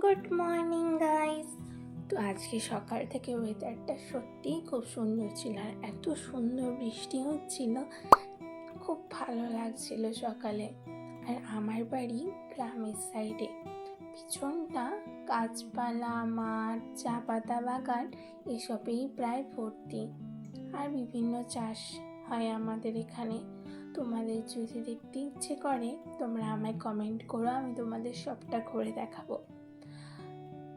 Good morning guys. তো আজকে সকাল থেকে ওয়েদারটা সত্যিই খুব সুন্দর ছিল, আর এত সুন্দর বৃষ্টি হচ্ছিল, খুব ভালো লাগছিল সকালে। আর আমার বাড়ি গ্রামের সাইডে, পিছনটা গাছপালা, মাঠ, চা পাতা বাগান এসবেই প্রায় ভর্তি। আর বিভিন্ন চাষ হয় আমাদের এখানে। তোমাদের যদি দেখতে ইচ্ছে করে তোমরা আমায় কমেন্ট করো, আমি তোমাদের সবটা ঘুরে দেখাবো।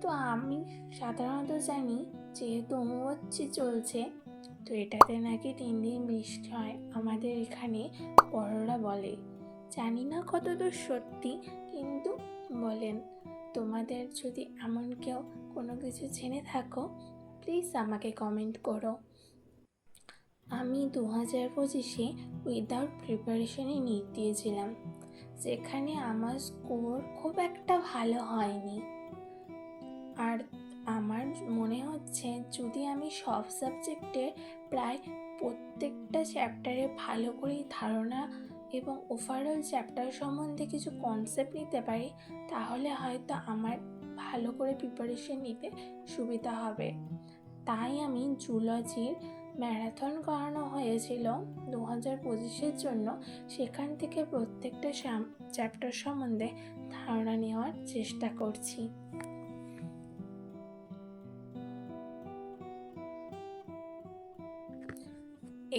তো আমি সাধারণত জানি যেহেতু অমাবস্যা চলছে, তো এটাতে নাকি 3 দিন বৃষ্টি হয় আমাদের এখানে, বড়রা বলে। জানি না কতদূর সত্যি, কিন্তু বলেন। তোমাদের যদি এমন কেউ কোনো কিছু জেনে থাকো, প্লিজ আমাকে কমেন্ট করো। আমি 2025-এ উইদাউট প্রিপারেশনে নিট দিয়েছিলাম, যেখানে আমার স্কোর খুব একটা ভালো হয়নি। আর আমার মনে হচ্ছে যদি আমি সব সাবজেক্টে প্রায় প্রত্যেকটা চ্যাপ্টারে ভালো করেই ধারণা এবং ওভারঅল চ্যাপ্টার সম্বন্ধে কিছু কনসেপ্ট নিতে পারি, তাহলে হয়তো আমার ভালো করে প্রিপারেশন নিতে সুবিধা হবে। তাই আমি জুলজির ম্যারাথন করানো হয়েছিল 2025-এর জন্য, সেখান থেকে প্রত্যেকটা চ্যাপ্টার সম্বন্ধে ধারণা নেওয়ার চেষ্টা করছি।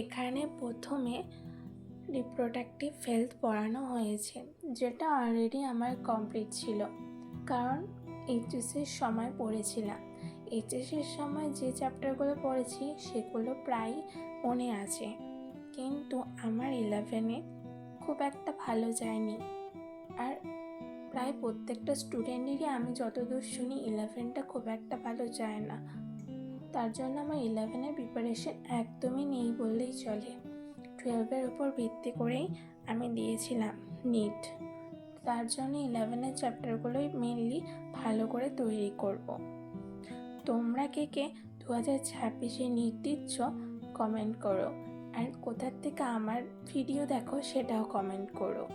এখানে প্রথমে রিপ্রোডাক্টিভ হেলথ পড়ানো হয়েছে, যেটা অলরেডি আমার কমপ্লিট ছিল, কারণ এইচএসের সময় পড়েছিলাম। এইচএসের সময় যে চ্যাপ্টারগুলো পড়েছি সেগুলো প্রায় মনে আছে, কিন্তু আমার 11-এ খুব একটা ভালো যায়নি। আর প্রায় প্রত্যেকটা স্টুডেন্টেরই আমি যতদূর শুনি 11টা খুব একটা ভালো যায় না। তার জন্য আমার 11-এর প্রিপারেশন একদমই নেই বললেই চলে। 12-এর উপর ভিত্তি করেই আমি দিয়েছিলাম নিট। তার জন্য 11-এর চ্যাপ্টারগুলোই মেনলি ভালো করে তৈরি করব। তোমরা কে 2026-এ নিট দিচ্ছ কমেন্ট করো, আর কোথার থেকে আমার ভিডিও দেখো সেটাও কমেন্ট করো।